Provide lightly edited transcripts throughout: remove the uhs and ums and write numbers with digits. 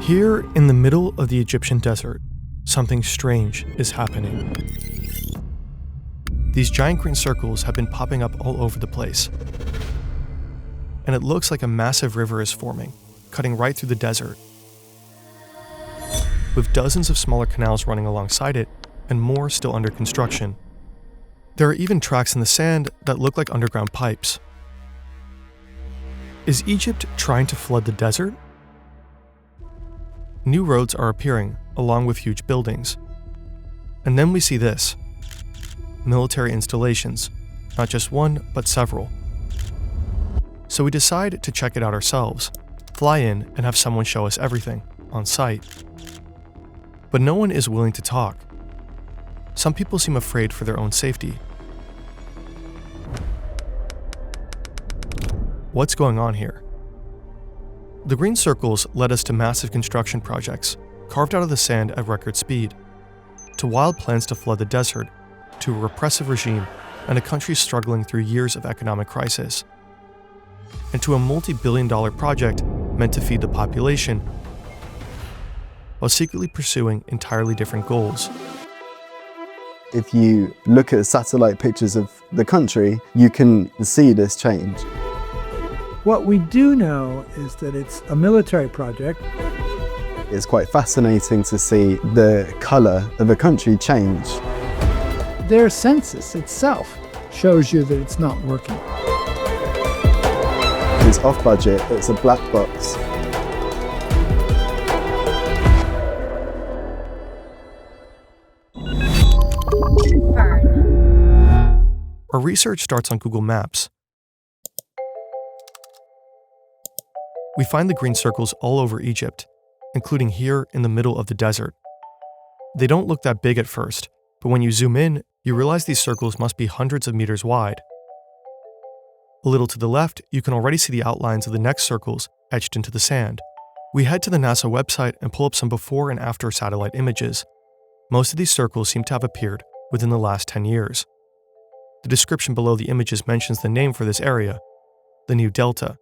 Here, in the middle of the Egyptian desert, something strange is happening. These giant green circles have been popping up all over the place. And it looks like a massive river is forming, cutting right through the desert, with dozens of smaller canals running alongside it and more still under construction. There are even tracks in the sand that look like underground pipes. Is Egypt trying to flood the desert? New roads are appearing, along with huge buildings. And then we see this. Military installations, not just one, but several. So we decide to check it out ourselves, fly in and have someone show us everything, on site. But no one is willing to talk. Some people seem afraid for their own safety. What's going on here? The green circles led us to massive construction projects, carved out of the sand at record speed, to wild plans to flood the desert, to a repressive regime and a country struggling through years of economic crisis, and to a multi-billion-dollar project meant to feed the population while secretly pursuing entirely different goals. If you look at satellite pictures of the country, you can see this change. What we do know is that it's a military project. It's quite fascinating to see the colour of a country change. Their census itself shows you that it's not working. It's off budget, it's a black box. Our research starts on Google Maps. We find the green circles all over Egypt, including here in the middle of the desert. They don't look that big at first, but when you zoom in, you realize these circles must be hundreds of meters wide. A little to the left, you can already see the outlines of the next circles etched into the sand. We head to the NASA website and pull up some before and after satellite images. Most of these circles seem to have appeared within the last 10 years. The description below the images mentions the name for this area, the New Delta.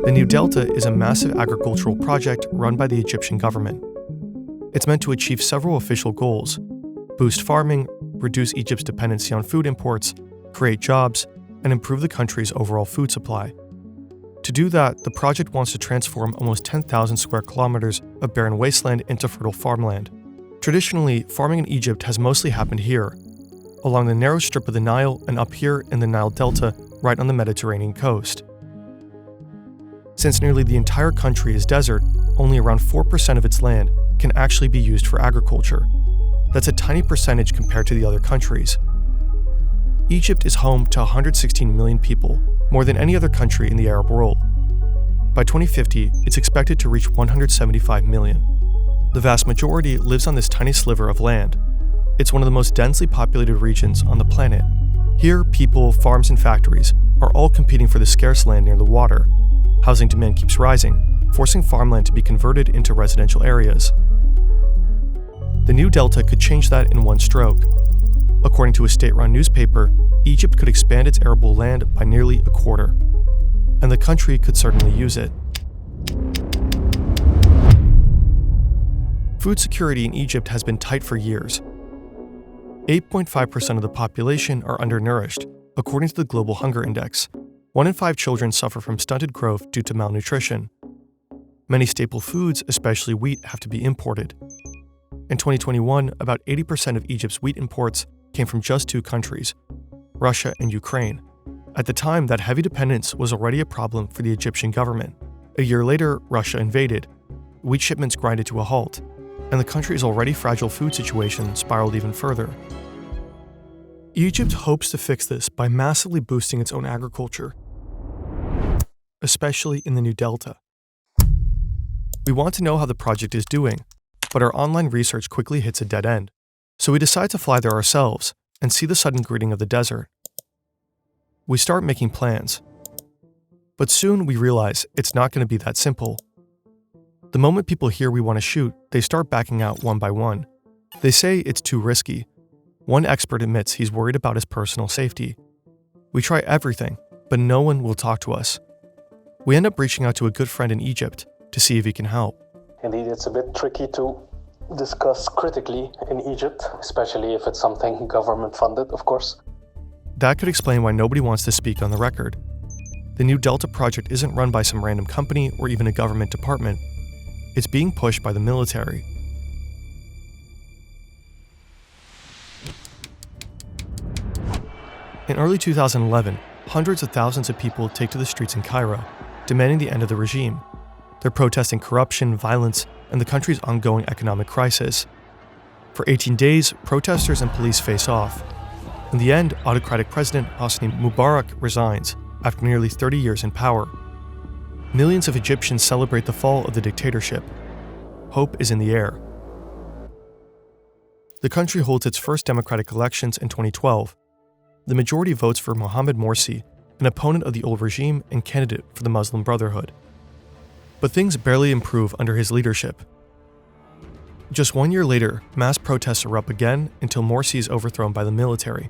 The New Delta is a massive agricultural project run by the Egyptian government. It's meant to achieve several official goals: boost farming, reduce Egypt's dependency on food imports, create jobs, and improve the country's overall food supply. To do that, the project wants to transform almost 10,000 square kilometers of barren wasteland into fertile farmland. Traditionally, farming in Egypt has mostly happened here, along the narrow strip of the Nile and up here in the Nile Delta, right on the Mediterranean coast. Since nearly the entire country is desert, only around 4% of its land can actually be used for agriculture. That's a tiny percentage compared to the other countries. Egypt is home to 116 million people, more than any other country in the Arab world. By 2050, it's expected to reach 175 million. The vast majority lives on this tiny sliver of land. It's one of the most densely populated regions on the planet. Here, people, farms, and factories are all competing for the scarce land near the water. Housing demand keeps rising, forcing farmland to be converted into residential areas. The New Delta could change that in one stroke. According to a state-run newspaper, Egypt could expand its arable land by nearly a quarter. And the country could certainly use it. Food security in Egypt has been tight for years. 8.5% of the population are undernourished, according to the Global Hunger Index. 1 in 5 children suffer from stunted growth due to malnutrition. Many staple foods, especially wheat, have to be imported. In 2021, about 80% of Egypt's wheat imports came from just 2 countries, Russia and Ukraine. At the time, that heavy dependence was already a problem for the Egyptian government. A year later, Russia invaded. Wheat shipments grinded to a halt, and the country's already fragile food situation spiraled even further. Egypt hopes to fix this by massively boosting its own agriculture, especially in the New Delta. We want to know how the project is doing, but our online research quickly hits a dead end. So we decide to fly there ourselves and see the sudden greeting of the desert. We start making plans. But soon we realize it's not going to be that simple. The moment people hear we want to shoot, they start backing out one by one. They say it's too risky. One expert admits he's worried about his personal safety. We try everything, but no one will talk to us. We end up reaching out to a good friend in Egypt to see if he can help. Indeed, it's a bit tricky to discuss critically in Egypt, especially if it's something government-funded, of course. That could explain why nobody wants to speak on the record. The New Delta project isn't run by some random company or even a government department. It's being pushed by the military. In early 2011, hundreds of thousands of people take to the streets in Cairo, demanding the end of the regime. They're protesting corruption, violence, and the country's ongoing economic crisis. For 18 days, protesters and police face off. In the end, autocratic President Hosni Mubarak resigns after nearly 30 years in power. Millions of Egyptians celebrate the fall of the dictatorship. Hope is in the air. The country holds its first democratic elections in 2012. The majority votes for Mohamed Morsi, an opponent of the old regime and candidate for the Muslim Brotherhood. But things barely improve under his leadership. Just 1 year later, mass protests erupt again until Morsi is overthrown by the military.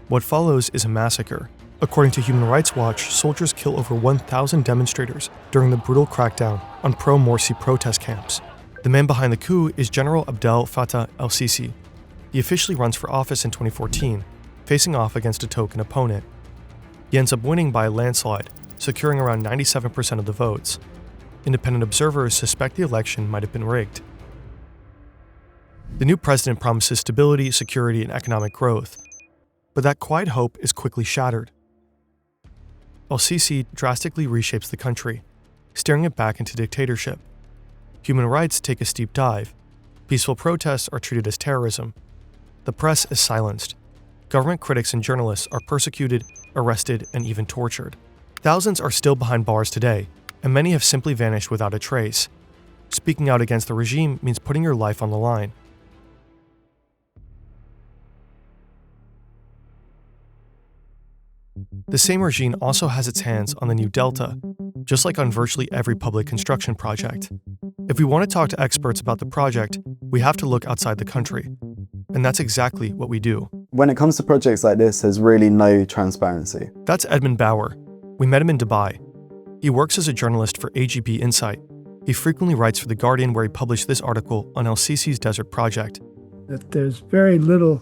What follows is a massacre. According to Human Rights Watch, soldiers kill over 1,000 demonstrators during the brutal crackdown on pro-Morsi protest camps. The man behind the coup is General Abdel Fattah el-Sisi. He officially runs for office in 2014, facing off against a token opponent. He ends up winning by a landslide, securing around 97% of the votes. Independent observers suspect the election might have been rigged. The new president promises stability, security, and economic growth. But that quiet hope is quickly shattered. El-Sisi drastically reshapes the country, steering it back into dictatorship. Human rights take a steep dive. Peaceful protests are treated as terrorism. The press is silenced. Government critics and journalists are persecuted, arrested, and even tortured. Thousands are still behind bars today, and many have simply vanished without a trace. Speaking out against the regime means putting your life on the line. The same regime also has its hands on the New Delta, just like on virtually every public construction project. If we want to talk to experts about the project, we have to look outside the country. And that's exactly what we do. When it comes to projects like this, there's really no transparency. That's Edmund Bauer. We met him in Dubai. He works as a journalist for AGB Insight. He frequently writes for The Guardian, where he published this article on El-Sisi's desert project. That there's very little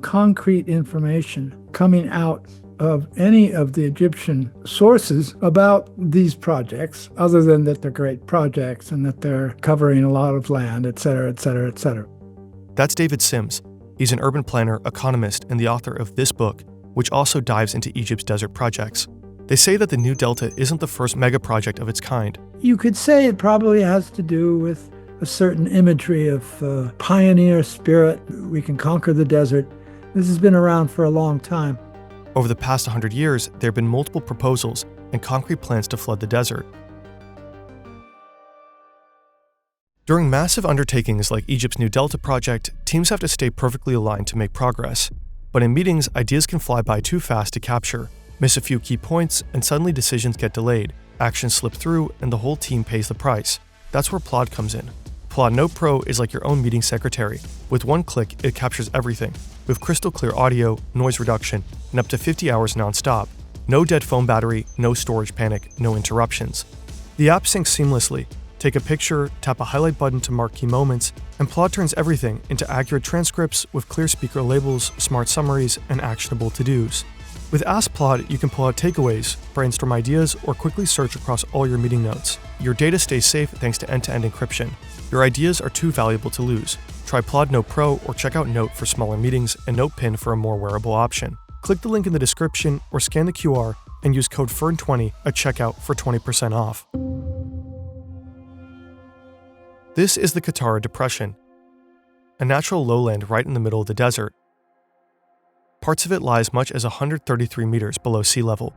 concrete information coming out of any of the Egyptian sources about these projects, other than that they're great projects and that they're covering a lot of land, et cetera, et cetera, et cetera. That's David Sims. He's an urban planner, economist, and the author of this book, which also dives into Egypt's desert projects. They say that the New Delta isn't the first mega project of its kind. You could say it probably has to do with a certain imagery of pioneer spirit. We can conquer the desert. This has been around for a long time. Over the past 100 years, there have been multiple proposals and concrete plans to flood the desert. During massive undertakings like Egypt's New Delta project, teams have to stay perfectly aligned to make progress. But in meetings, ideas can fly by too fast to capture, miss a few key points, and suddenly decisions get delayed, actions slip through, and the whole team pays the price. That's where Plod comes in. Plod Note Pro is like your own meeting secretary. With one click, it captures everything, with crystal clear audio, noise reduction, and up to 50 hours non-stop. No dead phone battery, no storage panic, no interruptions. The app syncs seamlessly. Take a picture, tap a highlight button to mark key moments, and Plod turns everything into accurate transcripts with clear speaker labels, smart summaries, and actionable to-dos. With Ask Plod, you can pull out takeaways, brainstorm ideas, or quickly search across all your meeting notes. Your data stays safe thanks to end-to-end encryption. Your ideas are too valuable to lose. Try Plod Note Pro or check out Note for smaller meetings and NotePin for a more wearable option. Click the link in the description or scan the QR and use code FERN20 at checkout for 20% off. This is the Qattara Depression, a natural lowland right in the middle of the desert. Parts of it lie as much as 133 meters below sea level.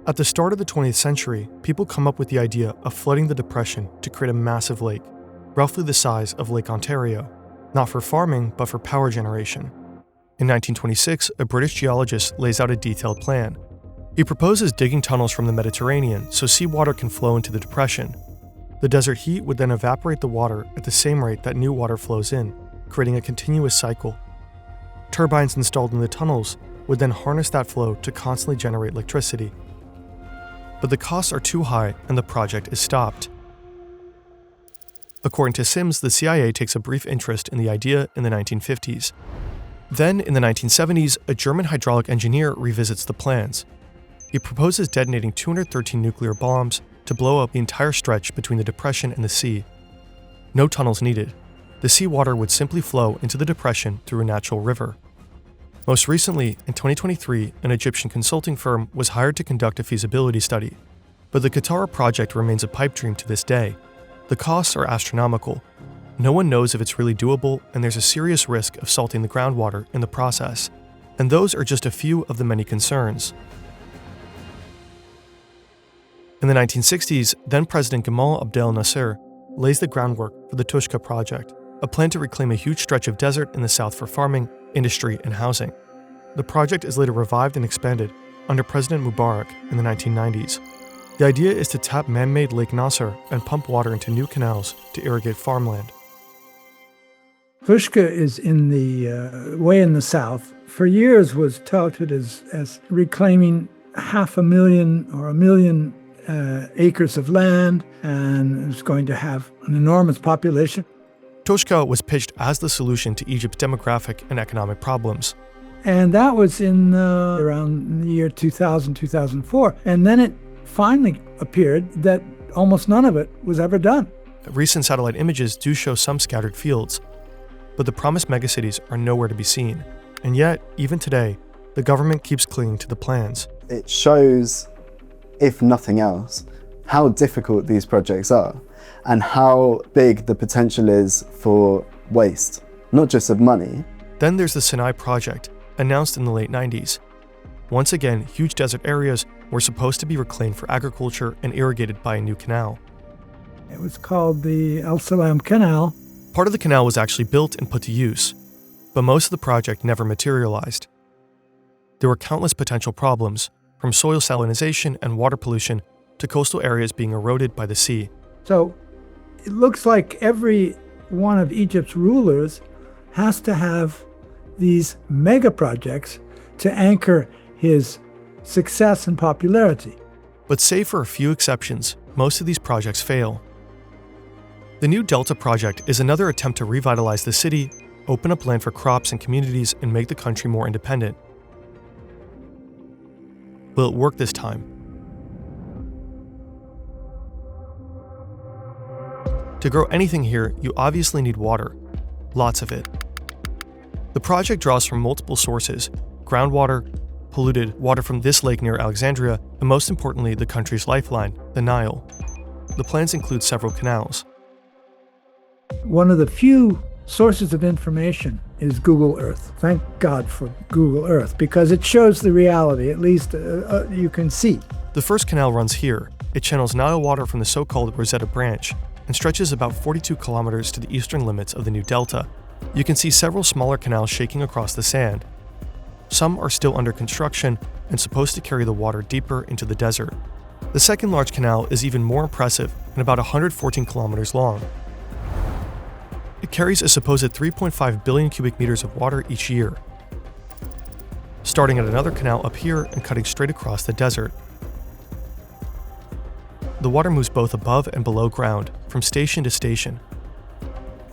At the start of the 20th century, people come up with the idea of flooding the depression to create a massive lake, roughly the size of Lake Ontario, not for farming, but for power generation. In 1926, a British geologist lays out a detailed plan. He proposes digging tunnels from the Mediterranean so seawater can flow into the depression. The desert heat would then evaporate the water at the same rate that new water flows in, creating a continuous cycle. Turbines installed in the tunnels would then harness that flow to constantly generate electricity. but the costs are too high and the project is stopped. According to Sims, the CIA takes a brief interest in the idea in the 1950s. Then, in the 1970s, a German hydraulic engineer revisits the plans. He proposes detonating 213 nuclear bombs to blow up the entire stretch between the depression and the sea. No tunnels needed. The seawater would simply flow into the depression through a natural river. Most recently, in 2023, an Egyptian consulting firm was hired to conduct a feasibility study. But the Qatar project remains a pipe dream to this day. The costs are astronomical. No one knows if it's really doable, and there's a serious risk of salting the groundwater in the process. And those are just a few of the many concerns. In the 1960s, then-President Gamal Abdel Nasser lays the groundwork for the Tushka project, a plan to reclaim a huge stretch of desert in the south for farming, industry, and housing. The project is later revived and expanded under President Mubarak in the 1990s. The idea is to tap man-made Lake Nasser and pump water into new canals to irrigate farmland. Tushka is in the way in the south. For years was touted as reclaiming 500,000 or 1 million acres of land, and it's going to have an enormous population. Tushka was pitched as the solution to Egypt's demographic and economic problems. And that was in around the year 2000, 2004. And then it finally appeared that almost none of it was ever done. Recent satellite images do show some scattered fields, but the promised megacities are nowhere to be seen. And yet, even today, the government keeps clinging to the plans. It shows, if nothing else, how difficult these projects are and how big the potential is for waste, not just of money. Then there's the Sinai project, announced in the late 90s. Once again, huge desert areas were supposed to be reclaimed for agriculture and irrigated by a new canal. It was called the El Salam Canal. Part of the canal was actually built and put to use, but most of the project never materialized. There were countless potential problems, from soil salinization and water pollution to coastal areas being eroded by the sea. So it looks like every one of Egypt's rulers has to have these mega projects to anchor his success and popularity. But save for a few exceptions, most of these projects fail. The New Delta project is another attempt to revitalize the city, open up land for crops and communities, and make the country more independent. Will it work this time? To grow anything here, you obviously need water. Lots of it. The project draws from multiple sources: groundwater, polluted water from this lake near Alexandria, and most importantly, the country's lifeline, the Nile. The plans include several canals. One of the few sources of information is Google Earth. Thank God for Google Earth, because it shows the reality, at least you can see. The first canal runs here. It channels Nile water from the so-called Rosetta Branch and stretches about 42 kilometers to the eastern limits of the New Delta. You can see several smaller canals shaking across the sand. Some are still under construction and supposed to carry the water deeper into the desert. The second large canal is even more impressive and about 114 kilometers long. It carries a supposed 3.5 billion cubic meters of water each year, starting at another canal up here and cutting straight across the desert. The water moves both above and below ground, from station to station.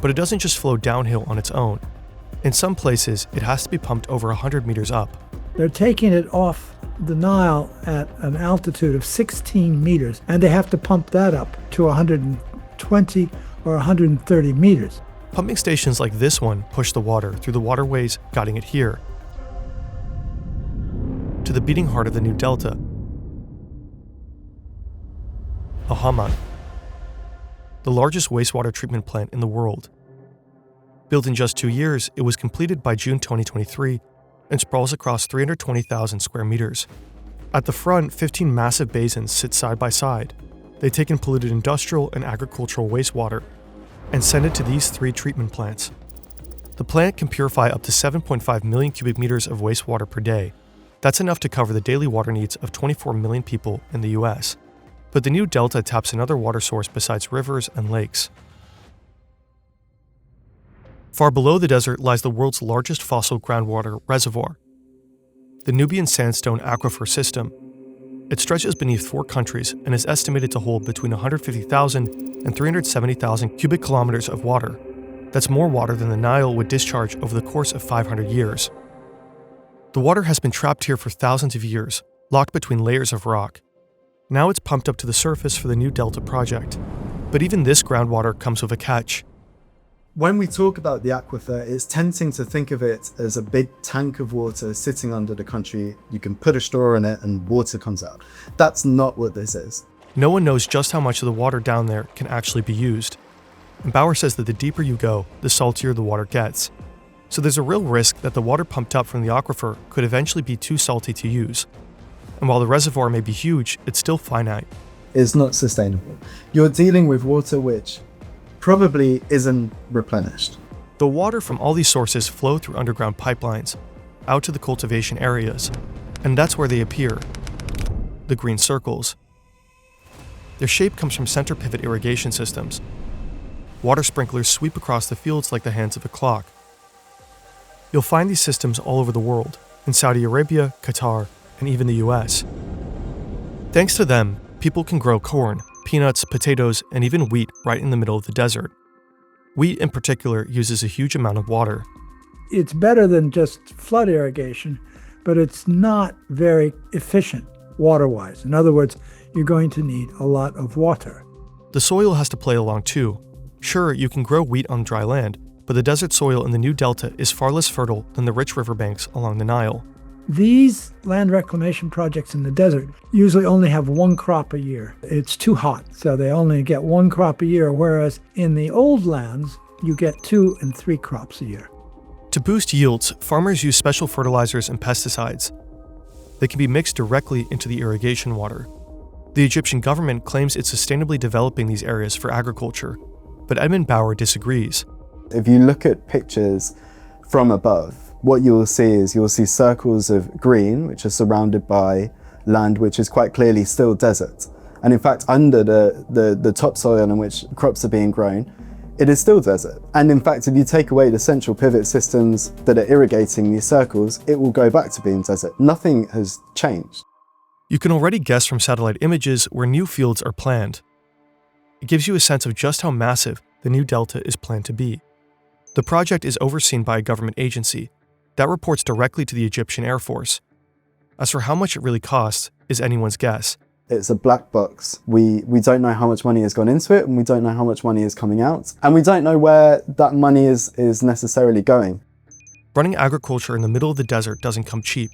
But it doesn't just flow downhill on its own. In some places, it has to be pumped over 100 meters up. They're taking it off the Nile at an altitude of 16 meters, and they have to pump that up to 120 or 130 meters. Pumping stations like this one push the water through the waterways, guiding it here to the beating heart of the New Delta, Al Hamad, the largest wastewater treatment plant in the world. Built in just 2 years, it was completed by June 2023 and sprawls across 320,000 square meters. At the front, 15 massive basins sit side by side. They take in polluted industrial and agricultural wastewater and send it to these 3 treatment plants. The plant can purify up to 7.5 million cubic meters of wastewater per day. That's enough to cover the daily water needs of 24 million people in the US. But the New Delta taps another water source besides rivers and lakes. Far below the desert lies the world's largest fossil groundwater reservoir, the Nubian Sandstone Aquifer System. It stretches beneath 4 countries and is estimated to hold between 150,000 and 370,000 cubic kilometers of water. That's more water than the Nile would discharge over the course of 500 years. The water has been trapped here for thousands of years, locked between layers of rock. Now it's pumped up to the surface for the new Delta project. But even this groundwater comes with a catch. When we talk about the aquifer, it's tempting to think of it as a big tank of water sitting under the country. You can put a straw in it and water comes out. That's not what this is. No one knows just how much of the water down there can actually be used. And Bauer says that the deeper you go, the saltier the water gets. So there's a real risk that the water pumped up from the aquifer could eventually be too salty to use. And while the reservoir may be huge, it's still finite. It's not sustainable. You're dealing with water which probably isn't replenished. The water from all these sources flow through underground pipelines, out to the cultivation areas, and that's where they appear, the green circles. Their shape comes from center pivot irrigation systems. Water sprinklers sweep across the fields like the hands of a clock. You'll find these systems all over the world, in Saudi Arabia, Qatar, and even the US. Thanks to them, people can grow corn, peanuts, potatoes, and even wheat right in the middle of the desert. Wheat in particular uses a huge amount of water. It's better than just flood irrigation, but it's not very efficient water-wise. In other words, you're going to need a lot of water. The soil has to play along too. Sure, you can grow wheat on dry land, but the desert soil in the new delta is far less fertile than the rich riverbanks along the Nile. These land reclamation projects in the desert usually only have one crop a year. It's too hot, so they only get one crop a year, whereas in the old lands, you get 2 and 3 crops a year. To boost yields, farmers use special fertilizers and pesticides. They can be mixed directly into the irrigation water. The Egyptian government claims it's sustainably developing these areas for agriculture, but Edmund Bauer disagrees. If you look at pictures from above, what you'll see circles of green, which are surrounded by land which is quite clearly still desert. And in fact, under the topsoil in which crops are being grown, it is still desert. And in fact, if you take away the central pivot systems that are irrigating these circles, it will go back to being desert. Nothing has changed. You can already guess from satellite images where new fields are planned. It gives you a sense of just how massive the new delta is planned to be. The project is overseen by a government agency that reports directly to the Egyptian Air Force. As for how much it really costs is anyone's guess. It's a black box. We don't know how much money has gone into it, and we don't know how much money is coming out, and we don't know where that money is necessarily going. Running agriculture in the middle of the desert doesn't come cheap.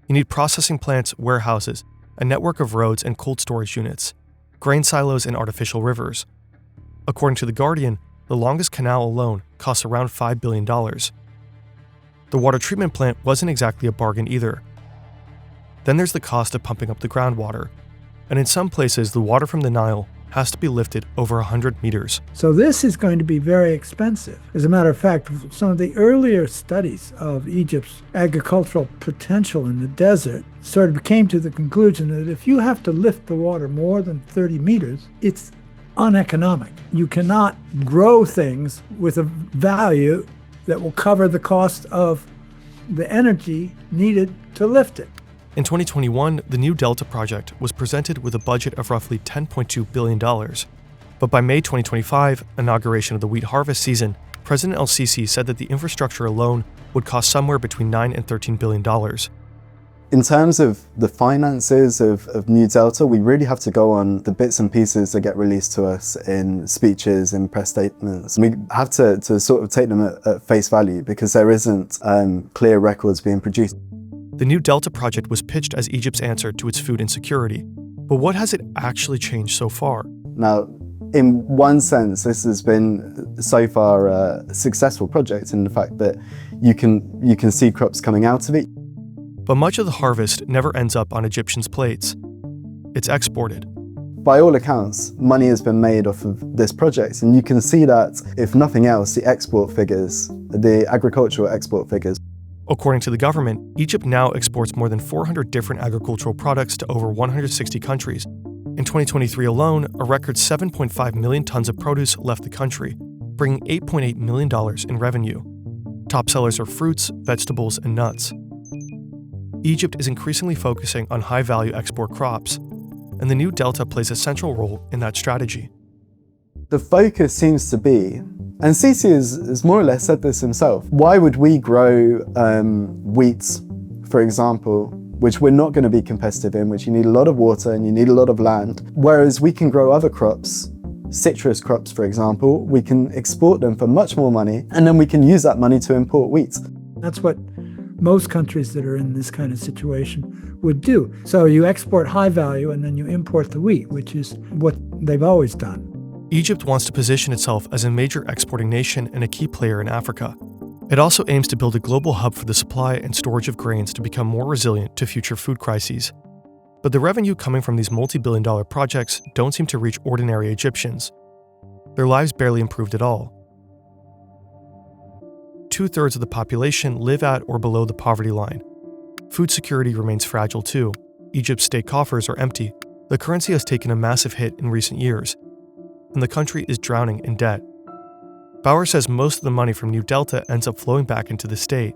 You need processing plants, warehouses, a network of roads and cold storage units, grain silos, and artificial rivers. According to The Guardian, the longest canal alone costs around $5 billion. The water treatment plant wasn't exactly a bargain either. Then there's the cost of pumping up the groundwater, and in some places the water from the Nile has to be lifted over 100 meters. So this is going to be very expensive. As a matter of fact, some of the earlier studies of Egypt's agricultural potential in the desert sort of came to the conclusion that if you have to lift the water more than 30 meters, it's uneconomic. You cannot grow things with a value that will cover the cost of the energy needed to lift it. In 2021, the new Delta project was presented with a budget of roughly $10.2 billion. But by May 2025, inauguration of the wheat harvest season, President el-Sisi said that the infrastructure alone would cost somewhere between $9 and $13 billion. In terms of the finances of New Delta, we really have to go on the bits and pieces that get released to us in speeches, in press statements. We have to sort of take them at face value because there isn't clear records being produced. The new Delta project was pitched as Egypt's answer to its food insecurity. But what has it actually changed so far? Now, in one sense, this has been so far a successful project in the fact that you can see crops coming out of it. But much of the harvest never ends up on Egyptians' plates. It's exported. By all accounts, money has been made off of this project, and you can see that, if nothing else, the export figures, the agricultural export figures. According to the government, Egypt now exports more than 400 different agricultural products to over 160 countries. In 2023 alone, a record 7.5 million tons of produce left the country, bringing $8.8 million in revenue. Top sellers are fruits, vegetables, and nuts. Egypt is increasingly focusing on high-value export crops, and the new delta plays a central role in that strategy. The focus seems to be, and Sisi has more or less said this himself, why would we grow wheat, for example, which we're not going to be competitive in, which you need a lot of water and you need a lot of land, whereas we can grow other crops, citrus crops, for example, we can export them for much more money, and then we can use that money to import wheat. That's what most countries that are in this kind of situation would do. So you export high value and then you import the wheat, which is what they've always done. Egypt wants to position itself as a major exporting nation and a key player in Africa. It also aims to build a global hub for the supply and storage of grains to become more resilient to future food crises. But the revenue coming from these multi-billion-dollar projects don't seem to reach ordinary Egyptians. Their lives barely improved at all. 2/3 of the population live at or below the poverty line. Food security remains fragile too. Egypt's state coffers are empty. The currency has taken a massive hit in recent years, and the country is drowning in debt. Bauer says most of the money from New Delta ends up flowing back into the state.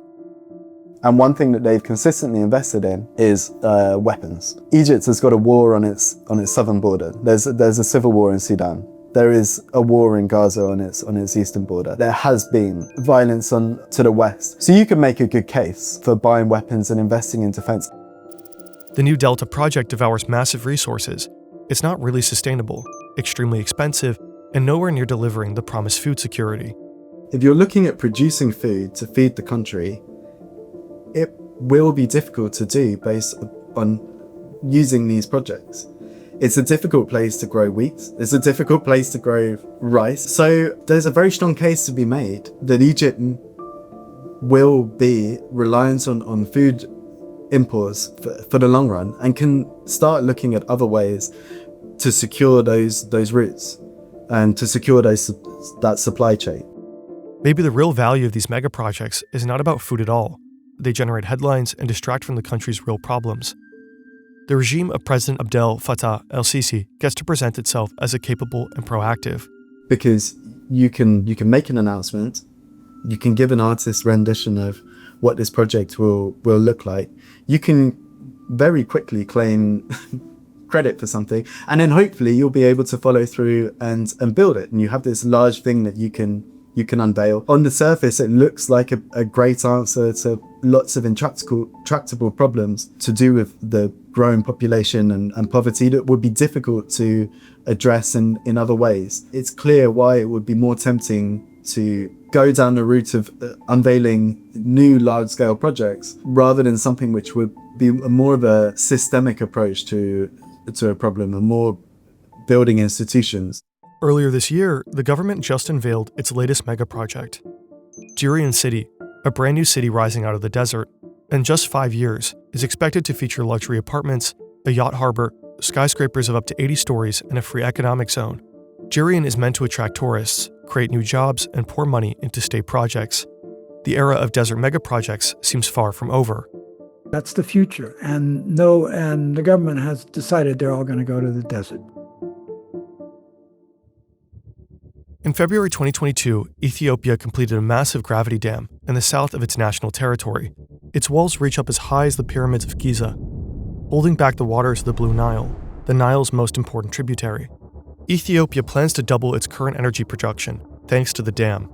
And one thing that they've consistently invested in is weapons. Egypt has got a war on its southern border. There's a civil war in Sudan. There is a war in Gaza on its eastern border. There has been violence to the west. So you can make a good case for buying weapons and investing in defense. The New Delta project devours massive resources. It's not really sustainable, extremely expensive, and nowhere near delivering the promised food security. If you're looking at producing food to feed the country, it will be difficult to do based on using these projects. It's a difficult place to grow wheat. It's a difficult place to grow rice. So there's a very strong case to be made that Egypt will be reliant on food imports for the long run and can start looking at other ways to secure those routes and to secure that supply chain. Maybe the real value of these mega projects is not about food at all. They generate headlines and distract from the country's real problems. The regime of President Abdel Fattah el-Sisi gets to present itself as a capable and proactive. Because you can make an announcement, you can give an artist's rendition of what this project will look like. You can very quickly claim credit for something, and then hopefully you'll be able to follow through and build it. And you have this large thing that you can unveil. On the surface, it looks like a great answer to lots of intractable problems to do with the growing population and poverty that would be difficult to address in other ways. It's clear why it would be more tempting to go down the route of unveiling new large-scale projects rather than something which would be more of a systemic approach to a problem and more building institutions. Earlier this year, the government just unveiled its latest mega project, Jirian City, a brand new city rising out of the desert. In just 5 years, is expected to feature luxury apartments, a yacht harbor, skyscrapers of up to 80 stories, and a free economic zone. Jirian is meant to attract tourists, create new jobs, and pour money into state projects. The era of desert mega projects seems far from over. That's the future, and the government has decided they're all going to go to the desert. In February 2022, Ethiopia completed a massive gravity dam in the south of its national territory. Its walls reach up as high as the pyramids of Giza, holding back the waters of the Blue Nile, the Nile's most important tributary. Ethiopia plans to double its current energy production, thanks to the dam.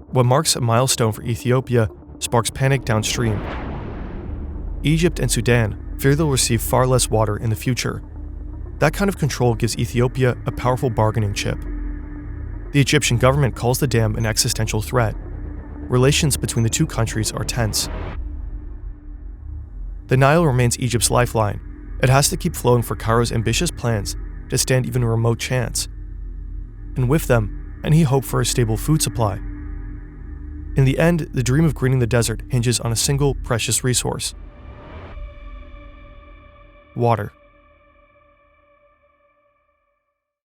What marks a milestone for Ethiopia sparks panic downstream. Egypt and Sudan fear they'll receive far less water in the future. That kind of control gives Ethiopia a powerful bargaining chip. The Egyptian government calls the dam an existential threat. Relations between the two countries are tense. The Nile remains Egypt's lifeline. It has to keep flowing for Cairo's ambitious plans to stand even a remote chance. And with them, any hope for a stable food supply. In the end, the dream of greening the desert hinges on a single precious resource: water.